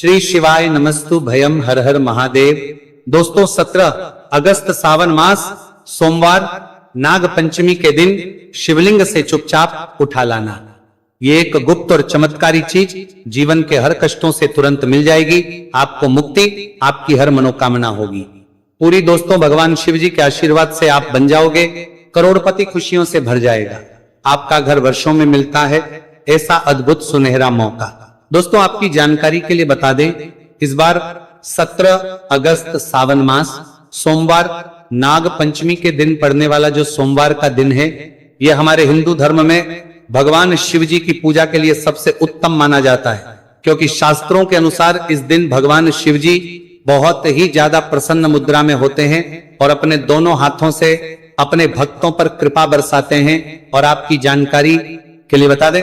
श्री शिवाय नमस्तु भयम हर हर महादेव। दोस्तों 17 अगस्त सावन मास सोमवार नाग पंचमी के दिन शिवलिंग से चुपचाप उठा लाना। ये एक गुप्त और चमत्कारी चीज जीवन के हर कष्टों से तुरंत मिल जाएगी। आपको मुक्ति, आपकी हर मनोकामना होगी पूरी। दोस्तों भगवान शिव जी के आशीर्वाद से आप बन जाओगे करोड़पति, खुशियों से भर जाएगा। आपका घर वर्षों में मिलता है ऐसा अद्भुत सुनहरा मौका। दोस्तों आपकी जानकारी के लिए बता दें, इस बार 17 अगस्त सावन मास सोमवार नाग पंचमी के दिन पड़ने वाला जो सोमवार का दिन है, यह हमारे हिंदू धर्म में भगवान शिव जी की पूजा के लिए सबसे उत्तम माना जाता है, क्योंकि शास्त्रों के अनुसार इस दिन भगवान शिव जी बहुत ही ज्यादा प्रसन्न मुद्रा में होते हैं और अपने दोनों हाथों से अपने भक्तों पर कृपा बरसाते हैं। और आपकी जानकारी के लिए बता दें,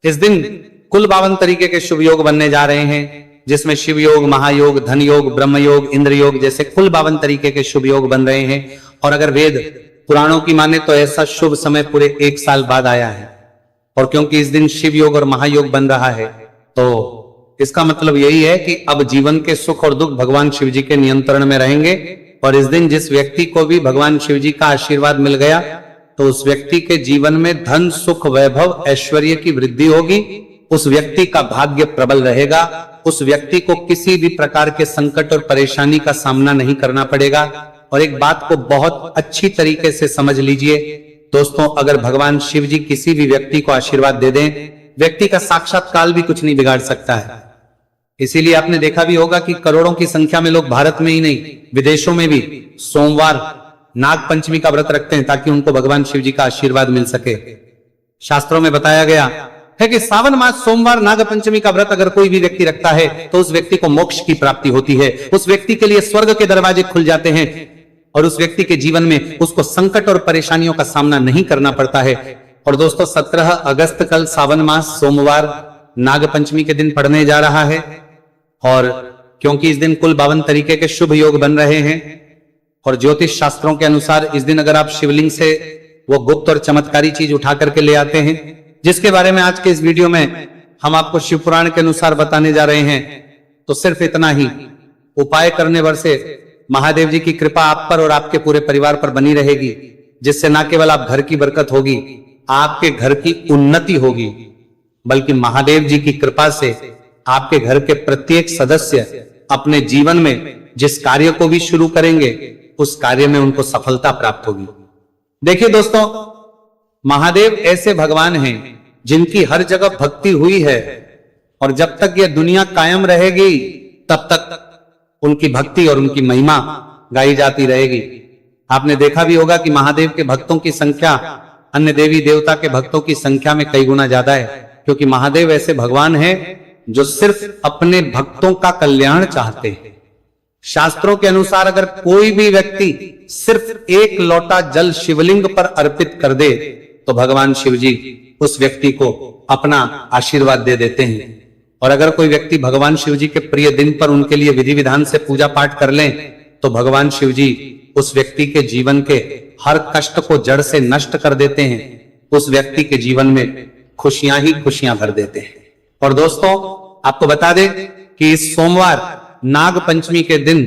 इस दिन कुल 52 तरीके के शुभ योग बनने जा रहे हैं, जिसमें शिव योग, महायोग, धन योग, ब्रह्म योग, इंद्र योग जैसे कुल 52 तरीके के शुभ योग बन रहे हैं। और अगर वेद पुराणों की माने तो ऐसा शुभ समय पूरे 1 साल बाद आया है। और क्योंकि इस दिन शिव योग और महायोग बन रहा है, तो इसका मतलब यही है कि अब जीवन के सुख और दुख भगवान शिव जी के नियंत्रण में रहेंगे। और इस दिन जिस व्यक्ति को भी भगवान शिव जी का आशीर्वाद मिल गया, तो उस व्यक्ति के जीवन में धन, सुख, वैभव, ऐश्वर्य की वृद्धि होगी। उस व्यक्ति का भाग्य प्रबल रहेगा। उस व्यक्ति को किसी भी प्रकार के संकट और परेशानी का सामना नहीं करना पड़ेगा। और एक बात को बहुत अच्छी तरीके से समझ लीजिए दोस्तों, अगर भगवान शिव जी किसी भी व्यक्ति को आशीर्वाद दे दें, व्यक्ति का साक्षात काल भी कुछ नहीं बिगाड़ सकता है। इसीलिए आपने देखा भी होगा कि करोड़ों की संख्या में लोग भारत में ही नहीं, विदेशों में भी सोमवार नाग पंचमी का व्रत रखते हैं, ताकि उनको भगवान शिव जी का आशीर्वाद मिल सके। शास्त्रों में बताया गया है कि सावन मास सोमवार नाग पंचमी का व्रत अगर कोई भी व्यक्ति रखता है, तो उस व्यक्ति को मोक्ष की प्राप्ति होती है। उस व्यक्ति के लिए स्वर्ग के दरवाजे खुल जाते हैं और उस व्यक्ति के जीवन में उसको संकट और परेशानियों का सामना नहीं करना पड़ता है। और दोस्तों 17 अगस्त कल सावन मास सोमवार नाग पंचमी के दिन पड़ने जा रहा है। और क्योंकि इस दिन कुल 52 तरीके के शुभ योग बन रहे हैं, और ज्योतिष शास्त्रों के अनुसार इस दिन अगर आप शिवलिंग से वो गुप्त और चमत्कारी चीज उठा करके ले आते हैं, जिसके बारे में आज के इस वीडियो में हम आपको शिव पुराण के अनुसार बताने जा रहे हैं, तो सिर्फ इतना ही उपाय करने भर से महादेव जी की कृपा आप पर और आपके पूरे परिवार पर बनी रहेगी, जिससे न केवल आप घर की बरकत होगी, आपके घर की उन्नति होगी, बल्कि महादेव जी की कृपा से आपके घर के प्रत्येक सदस्य अपने जीवन में जिस कार्य को भी शुरू करेंगे, उस कार्य में उनको सफलता प्राप्त होगी। देखिए दोस्तों, महादेव ऐसे भगवान हैं जिनकी हर जगह भक्ति हुई है, और जब तक यह दुनिया कायम रहेगी तब तक उनकी भक्ति और उनकी महिमा गाई जाती रहेगी। आपने देखा भी होगा कि महादेव के भक्तों की संख्या अन्य देवी देवता के भक्तों की संख्या में कई गुना ज्यादा है, क्योंकि महादेव ऐसे भगवान हैं जो सिर्फ अपने भक्तों का कल्याण चाहते हैं। शास्त्रों के अनुसार अगर कोई भी व्यक्ति सिर्फ 1 लोटा जल शिवलिंग पर अर्पित कर दे, तो भगवान शिव जी उस व्यक्ति को अपना आशीर्वाद दे देते हैं। और अगर कोई व्यक्ति भगवान शिव जी के प्रिय दिन पर उनके लिए विधि विधान से पूजा पाठ कर लें, तो भगवान शिव जी उस व्यक्ति के जीवन के हर कष्ट को जड़ से नष्ट कर देते हैं। उस व्यक्ति के जीवन में खुशियां ही खुशियां भर देते हैं। और दोस्तों आपको बता दें कि इस सोमवार नाग पंचमी के दिन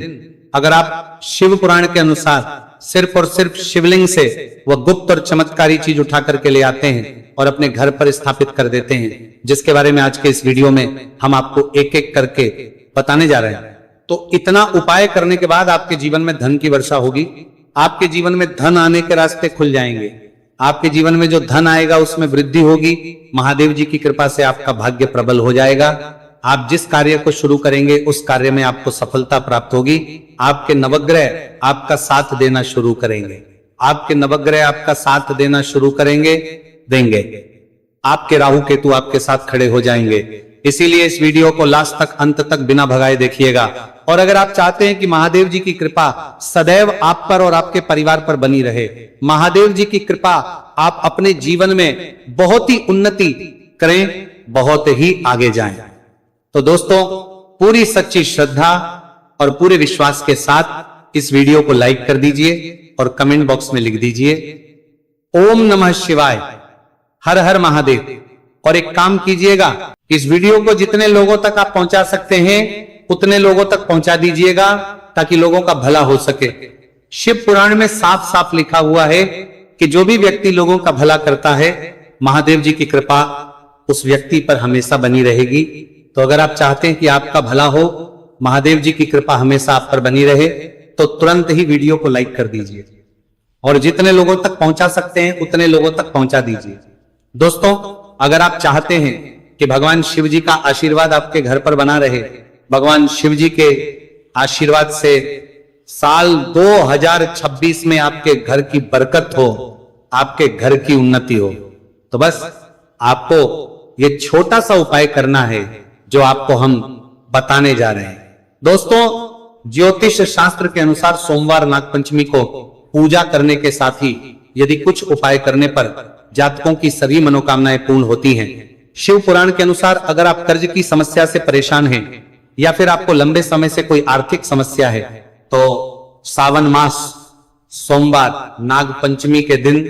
अगर आप शिव पुराण के अनुसार सिर्फ और सिर्फ शिवलिंग से वह गुप्त और चमत्कारी चीज उठा करके ले आते हैं और अपने घर पर स्थापित कर देते हैं, जिसके बारे में आज के इस वीडियो में हम आपको एक एक करके बताने जा रहे हैं, तो इतना उपाय करने के बाद आपके जीवन में धन की वर्षा होगी। आपके जीवन में धन आने के रास्ते खुल जाएंगे। आपके जीवन में जो धन आएगा उसमें वृद्धि होगी। महादेव जी की कृपा से आपका भाग्य प्रबल हो जाएगा। आप जिस कार्य को शुरू करेंगे उस कार्य में आपको सफलता प्राप्त होगी। आपके नवग्रह आपका साथ देना शुरू करेंगे। आपके नवग्रह आपका साथ देना शुरू देंगे। आपके राहु केतु आपके साथ खड़े हो जाएंगे। इसीलिए इस वीडियो को लास्ट तक, अंत तक बिना भगाए देखिएगा। और अगर आप चाहते हैं कि महादेव जी की कृपा सदैव आप पर और आपके परिवार पर बनी रहे, महादेव जी की कृपा आप अपने जीवन में बहुत ही उन्नति करें, बहुत ही आगे जाएं, तो दोस्तों पूरी सच्ची श्रद्धा और पूरे विश्वास के साथ इस वीडियो को लाइक कर दीजिए और कमेंट बॉक्स में लिख दीजिए ओम नमः शिवाय, हर हर महादेव। और एक काम कीजिएगा, इस वीडियो को जितने लोगों तक आप पहुंचा सकते हैं उतने लोगों तक पहुंचा दीजिएगा ताकि लोगों का भला हो सके। शिव पुराण में साफ साफ लिखा हुआ है कि जो भी व्यक्ति लोगों का भला करता है, महादेव जी की कृपा उस व्यक्ति पर हमेशा बनी रहेगी। तो अगर आप चाहते हैं कि आपका भला हो, महादेव जी की कृपा हमेशा आप पर बनी रहे, तो तुरंत ही वीडियो को लाइक कर दीजिए और जितने लोगों तक पहुंचा सकते हैं उतने लोगों तक पहुंचा दीजिए। दोस्तों, अगर आप चाहते हैं कि भगवान शिव जी का आशीर्वाद आपके घर पर बना रहे, भगवान शिव जी के आशीर्वाद से साल 2026 में आपके घर की बरकत हो, आपके घर की उन्नति हो, तो बस आपको ये छोटा सा उपाय करना है जो आपको हम बताने जा रहे हैं। दोस्तों, ज्योतिष शास्त्र के अनुसार सोमवार नागपंचमी को पूजा करने के साथ ही यदि कुछ उपाय करने पर जातकों की सभी मनोकामनाएं पूर्ण होती हैं। शिव पुराण के अनुसार अगर आप कर्ज की समस्या से परेशान हैं या फिर आपको लंबे समय से कोई आर्थिक समस्या है, तो सावन मास सोमवार नागपंचमी के दिन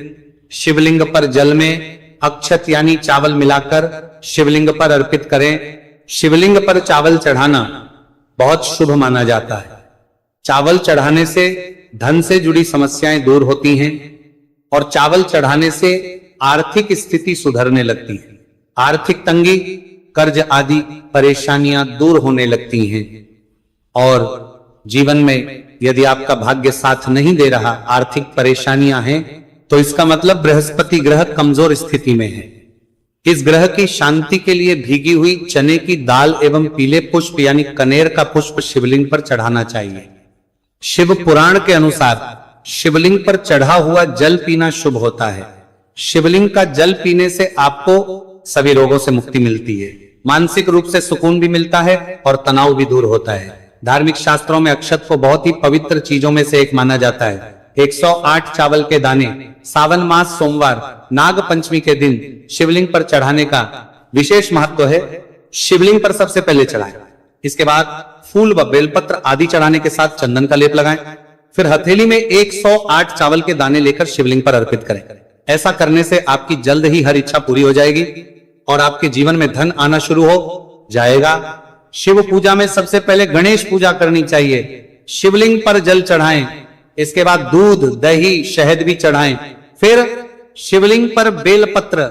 शिवलिंग पर जल में अक्षत यानी चावल मिलाकर शिवलिंग पर अर्पित करें। शिवलिंग पर चावल चढ़ाना बहुत शुभ माना जाता है। चावल चढ़ाने से धन से जुड़ी समस्याएं दूर होती हैं और चावल चढ़ाने से आर्थिक स्थिति सुधरने लगती है। आर्थिक तंगी, कर्ज आदि परेशानियां दूर होने लगती हैं और जीवन में यदि आपका भाग्य साथ नहीं दे रहा, आर्थिक परेशानियां हैं, तो इसका मतलब बृहस्पति ग्रह कमजोर स्थिति में है। इस ग्रह की शांति के लिए भीगी हुई चने की दाल एवं पीले पुष्प यानी कनेर का पुष्प शिवलिंग पर चढ़ाना चाहिए। शिव पुराण के अनुसार शिवलिंग पर चढ़ा हुआ जल पीना शुभ होता है। शिवलिंग का जल पीने से आपको सभी रोगों से मुक्ति मिलती है, मानसिक रूप से सुकून भी मिलता है और तनाव भी दूर होता है। धार्मिक शास्त्रों में अक्षत को बहुत ही पवित्र चीजों में से एक माना जाता है। 108 चावल के दाने सावन मास सोमवार नाग पंचमी के दिन शिवलिंग पर चढ़ाने का विशेष महत्व है। शिवलिंग पर सबसे पहले चढ़ाएं, इसके बाद फूल व बेलपत्र आदि चढ़ाने के साथ चंदन का लेप लगाएं, फिर हथेली में 108 चावल के दाने लेकर शिवलिंग पर अर्पित करें। ऐसा करने से आपकी जल्द ही हर इच्छा पूरी हो जाएगी और आपके जीवन में धन आना शुरू हो जाएगा। शिव पूजा में सबसे पहले गणेश पूजा करनी चाहिए। शिवलिंग पर जल चढ़ाएं, इसके बाद दूध, दही, शहद भी चढ़ाएं, फिर शिवलिंग पर बेलपत्र,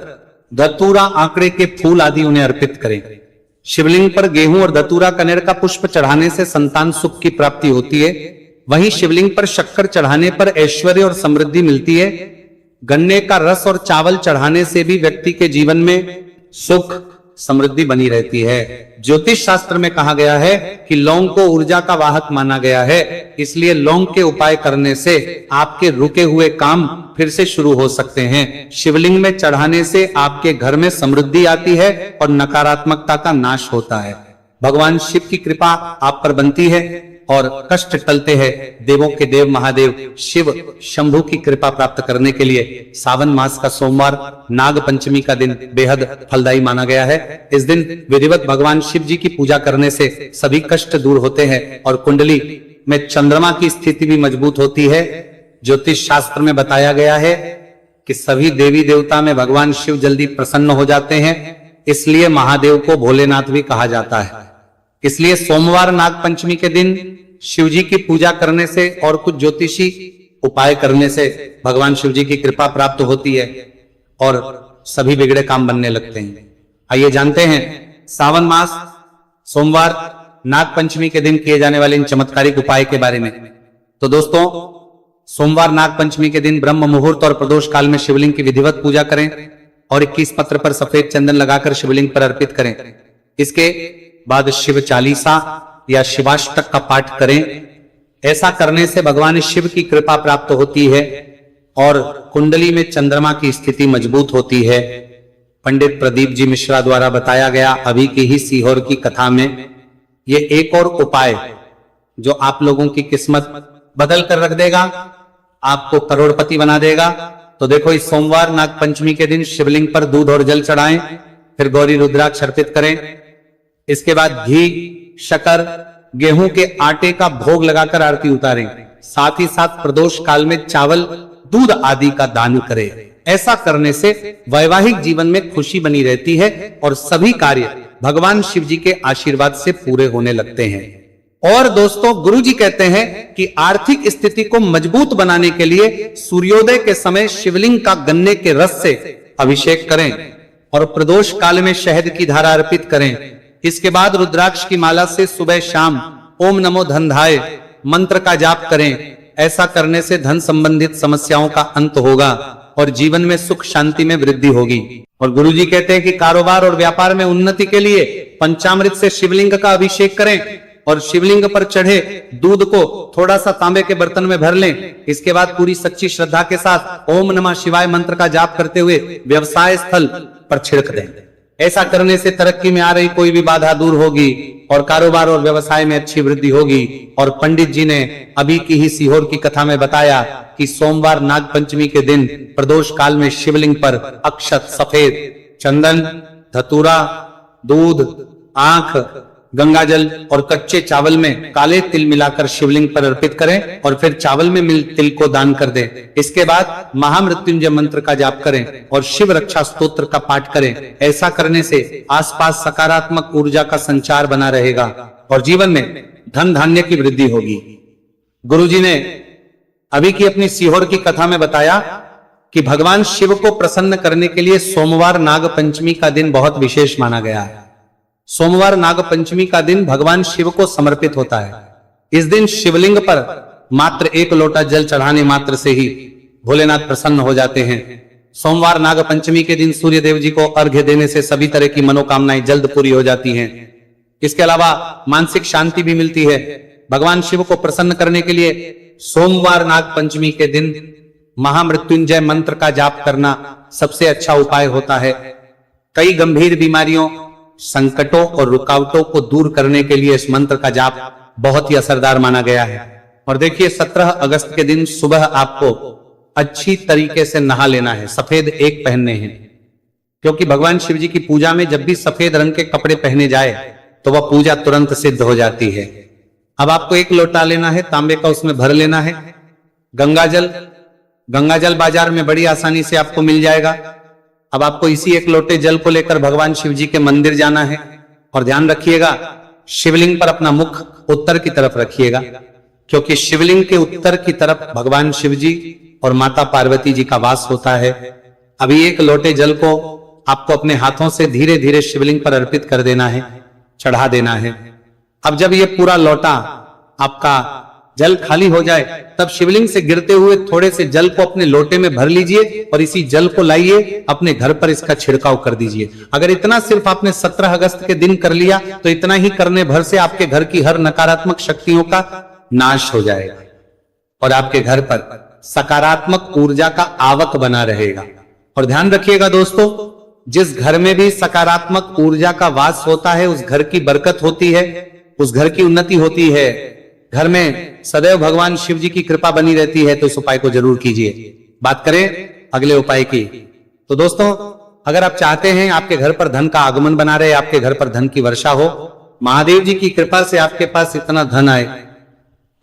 धतूरा, आंकड़े के फूल आदि उन्हें अर्पित करें। शिवलिंग पर गेहूं और धतूरा कनेर का पुष्प चढ़ाने से संतान सुख की प्राप्ति होती है। वहीं शिवलिंग पर शक्कर चढ़ाने पर ऐश्वर्य और समृद्धि मिलती है। गन्ने का रस और चावल चढ़ाने से भी व्यक्ति के जीवन में सुख समृद्धि बनी रहती है। ज्योतिष शास्त्र में कहा गया है कि लौंग को ऊर्जा का वाहक माना गया है, इसलिए लौंग के उपाय करने से आपके रुके हुए काम फिर से शुरू हो सकते हैं। शिवलिंग में चढ़ाने से आपके घर में समृद्धि आती है और नकारात्मकता का नाश होता है। भगवान शिव की कृपा आप पर बनती है और कष्ट टलते हैं। देवों के देव महादेव शिव शंभु की कृपा प्राप्त करने के लिए सावन मास का सोमवार नाग पंचमी का दिन बेहद फलदायी माना गया है। इस दिन विधिवत भगवान शिव जी की पूजा करने से सभी कष्ट दूर होते हैं और कुंडली में चंद्रमा की स्थिति भी मजबूत होती है। ज्योतिष शास्त्र में बताया गया है कि सभी देवी देवता में भगवान शिव जल्दी प्रसन्न हो जाते हैं, इसलिए महादेव को भोलेनाथ भी कहा जाता है। इसलिए सोमवार नाग पंचमी के दिन शिव जी की पूजा करने से और कुछ ज्योतिषी उपाय करने से भगवान शिव जी की कृपा प्राप्त होती है और सभी बिगड़े काम बनने लगते हैं। आइए जानते हैं सावन मास सोमवार नाग पंचमी के दिन किए जाने वाले इन चमत्कारिक उपाय के बारे में। तो दोस्तों, सोमवार नाग पंचमी के दिन ब्रह्म मुहूर्त और प्रदोष काल में शिवलिंग की विधिवत पूजा करें और 21 पत्र पर सफेद चंदन लगाकर शिवलिंग पर अर्पित करें। इसके बाद शिव चालीसा या शिवाष्टक का पाठ करें। ऐसा करने से भगवान शिव की कृपा प्राप्त होती है और कुंडली में चंद्रमा की स्थिति मजबूत होती है। पंडित प्रदीप जी मिश्रा द्वारा बताया गया अभी की ही सीहोर की कथा में ये एक और उपाय जो आप लोगों की किस्मत बदल कर रख देगा, आपको करोड़पति बना देगा। तो देखो, इस सोमवार नाग पंचमी के दिन शिवलिंग पर दूध और जल चढ़ाएं, फिर गौरी रुद्राक्ष अर्पित करें। इसके बाद घी, शक्कर, गेहूं के आटे का भोग लगाकर आरती उतारें। साथ ही साथ प्रदोष काल में चावल, दूध आदि का दान करें। ऐसा करने से वैवाहिक जीवन में खुशी बनी रहती है और सभी कार्य भगवान शिव जी के आशीर्वाद से पूरे होने लगते हैं। और दोस्तों, गुरु जी कहते हैं कि आर्थिक स्थिति को मजबूत बनाने के लिए सूर्योदय के समय शिवलिंग का गन्ने के रस से अभिषेक करें और प्रदोष काल में शहद की धारा अर्पित करें। इसके बाद रुद्राक्ष की माला से सुबह शाम ओम नमो धनधाय मंत्र का जाप करें। ऐसा करने से धन संबंधित समस्याओं का अंत होगा और जीवन में सुख शांति में वृद्धि होगी। और गुरु जी कहते हैं कि कारोबार और व्यापार में उन्नति के लिए पंचामृत से शिवलिंग का अभिषेक करें और शिवलिंग पर चढ़े दूध को थोड़ा सा तांबे के बर्तन में भर लें। इसके बाद पूरी सच्ची श्रद्धा के साथ ओम नमः शिवाय मंत्र का जाप करते हुए व्यवसाय स्थल पर छिड़क दें। ऐसा करने से तरक्की में आ रही कोई भी बाधा दूर होगी और कारोबार और व्यवसाय में अच्छी वृद्धि होगी। और पंडित जी ने अभी की ही सीहोर की कथा में बताया कि सोमवार नाग पंचमी के दिन प्रदोष काल में शिवलिंग पर अक्षत, सफेद चंदन, धतूरा, दूध, आंख, गंगाजल और कच्चे चावल में काले तिल मिलाकर शिवलिंग पर अर्पित करें और फिर चावल में मिल तिल को दान कर दें। इसके बाद महामृत्युंजय मंत्र का जाप करें और शिव रक्षा स्तोत्र का पाठ करें। ऐसा करने से आसपास सकारात्मक ऊर्जा का संचार बना रहेगा और जीवन में धन धान्य की वृद्धि होगी। गुरुजी ने अभी की अपनी सीहोर की कथा में बताया कि भगवान शिव को प्रसन्न करने के लिए सोमवार नाग पंचमी का दिन बहुत विशेष माना गया है। सोमवार नाग पंचमी का दिन भगवान शिव को समर्पित होता है। इस दिन शिवलिंग पर मात्र 1 लोटा जल चढ़ाने मात्र से ही भोलेनाथ प्रसन्न हो जाते हैं। सोमवार नाग पंचमी के दिन सूर्य देव जी को अर्घ्य देने से सभी तरह की मनोकामनाएं जल्द पूरी हो जाती हैं। इसके अलावा मानसिक शांति भी मिलती है। भगवान शिव को प्रसन्न करने के लिए सोमवार नाग पंचमी के दिन महामृत्युंजय मंत्र का जाप करना सबसे अच्छा उपाय होता है। कई गंभीर बीमारियों, संकटों और रुकावटों को दूर करने के लिए इस मंत्र का जाप बहुत ही असरदार माना गया है। और देखिए, 17 अगस्त के दिन सुबह आपको अच्छी तरीके से नहा लेना है, सफेद एक पहनने हैं, क्योंकि भगवान शिव जी की पूजा में जब भी सफेद रंग के कपड़े पहने जाए तो वह पूजा तुरंत सिद्ध हो जाती है। अब आपको 1 लोटा लेना है, तांबे का, उसमें भर लेना है गंगाजल बाजार में बड़ी आसानी से आपको मिल जाएगा। अब आपको इसी 1 लोटे जल को लेकर भगवान शिव जी के मंदिर जाना है और ध्यान रखिएगा, शिवलिंग पर अपना मुख उत्तर की तरफ रखिएगा, क्योंकि शिवलिंग के उत्तर की तरफ भगवान शिव जी और माता पार्वती जी का वास होता है। अभी 1 लोटे जल को आपको अपने हाथों से धीरे धीरे शिवलिंग पर अर्पित कर देना है, चढ़ा देना है। अब जब ये पूरा लोटा आपका जल खाली हो जाए, तब शिवलिंग से गिरते हुए थोड़े से जल को अपने लोटे में भर लीजिए और इसी जल को लाइए अपने घर पर इसका छिड़काव कर दीजिए। अगर इतना सिर्फ आपने 17 अगस्त के दिन कर लिया तो इतना ही करने भर से आपके घर की हर नकारात्मक शक्तियों का नाश हो जाएगा और आपके घर पर सकारात्मक ऊर्जा का आवक बना रहेगा। और ध्यान रखिएगा दोस्तों, जिस घर में भी सकारात्मक ऊर्जा का वास होता है उस घर की बरकत होती है, उस घर की उन्नति होती है, घर में सदैव भगवान शिव जी की कृपा बनी रहती है। तो इस उपाय को जरूर कीजिए। बात करें अगले उपाय की, तो दोस्तों, अगर आप चाहते हैं आपके घर पर धन का आगमन बना रहे, आपके घर पर धन की वर्षा हो, महादेव जी की कृपा से आपके पास इतना धन आए,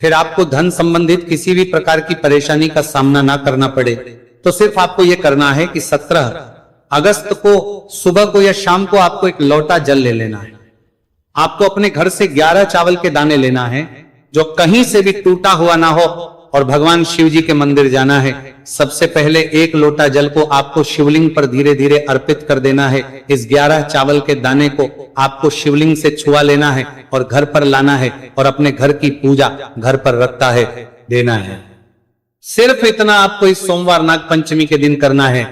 फिर आपको धन संबंधित किसी भी प्रकार की परेशानी का सामना ना करना पड़े, तो सिर्फ आपको यह करना है कि 17 अगस्त को सुबह को या शाम को आपको 1 लोटा जल ले लेना है। आपको अपने घर से 11 चावल के दाने लेना है, जो कहीं से भी टूटा हुआ ना हो, और भगवान शिव जी के मंदिर जाना है। सबसे पहले 1 लोटा जल को आपको शिवलिंग पर धीरे धीरे अर्पित कर देना है। इस 11 चावल के दाने को आपको शिवलिंग से छुआ लेना है और घर पर लाना है और अपने घर की पूजा घर पर रखता है देना है। सिर्फ इतना आपको इस सोमवार नाग पंचमी के दिन करना है।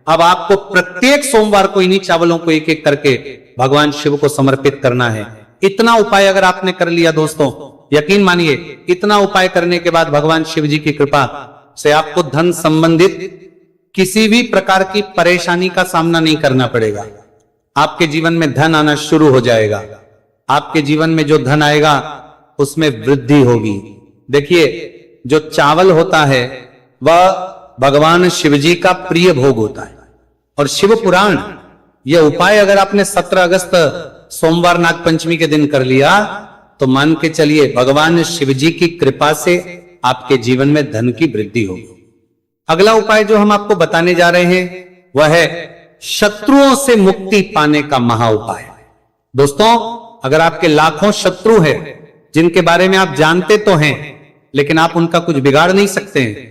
अब आपको प्रत्येक सोमवार को इन्हीं चावलों को 1-1 करके भगवान शिव को समर्पित करना है। इतना उपाय अगर आपने कर लिया दोस्तों, यकीन मानिए, इतना उपाय करने के बाद भगवान शिव जी की कृपा से आपको धन संबंधित किसी भी प्रकार की परेशानी का सामना नहीं करना पड़ेगा। आपके जीवन में धन आना शुरू हो जाएगा। आपके जीवन में जो धन आएगा उसमें वृद्धि होगी। देखिए, जो चावल होता है वह भगवान शिव जी का प्रिय भोग होता है और शिव पुराण, यह उपाय अगर आपने 17 अगस्त सोमवार नाग पंचमी के दिन कर लिया तो मान के चलिए भगवान शिव जी की कृपा से आपके जीवन में धन की वृद्धि होगी। अगला उपाय जो हम आपको बताने जा रहे हैं वह है शत्रुओं से मुक्ति पाने का महा उपाय। दोस्तों, अगर आपके लाखों शत्रु है जिनके बारे में आप जानते तो हैं, लेकिन आप उनका कुछ बिगाड़ नहीं सकते हैं,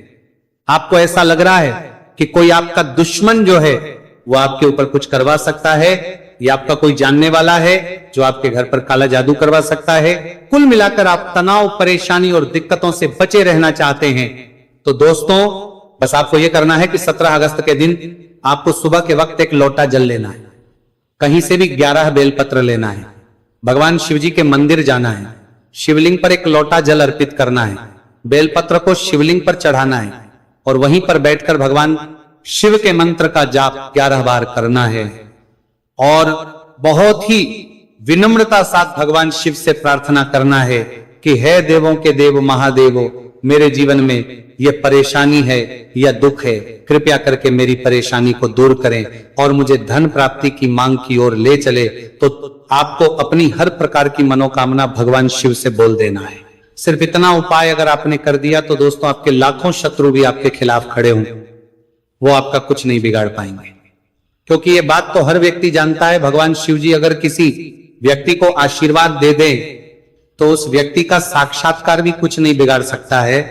आपको ऐसा लग रहा है कि कोई आपका दुश्मन जो है वो आपके ऊपर कुछ करवा सकता है, या आपका कोई जानने वाला है जो आपके घर पर काला जादू करवा सकता है, कुल मिलाकर आप तनाव, परेशानी और दिक्कतों से बचे रहना चाहते हैं, तो दोस्तों बस आपको यह करना है कि 17 अगस्त के दिन आपको सुबह के वक्त एक लोटा जल लेना है, कहीं से भी 11 बेलपत्र लेना है, भगवान शिव जी के मंदिर जाना है, शिवलिंग पर एक लोटा जल अर्पित करना है, बेलपत्र को शिवलिंग पर चढ़ाना है और वहीं पर बैठकर भगवान शिव के मंत्र का जाप 11 बार करना है और बहुत ही विनम्रता साथ भगवान शिव से प्रार्थना करना है कि हे देवों के देव महादेवो, मेरे जीवन में यह परेशानी है या दुख है, कृपया करके मेरी परेशानी को दूर करें और मुझे धन प्राप्ति की मांग की ओर ले चले। तो आपको अपनी हर प्रकार की मनोकामना भगवान शिव से बोल देना है। सिर्फ इतना उपाय अगर आपने कर दिया तो दोस्तों आपके लाखों शत्रु भी आपके खिलाफ खड़े हों, वो आपका कुछ नहीं बिगाड़ पाएंगे, क्योंकि ये बात तो हर व्यक्ति जानता है, भगवान शिव जी अगर किसी व्यक्ति को आशीर्वाद दे दें तो उस व्यक्ति का साक्षात्कार भी कुछ नहीं बिगाड़ सकता है।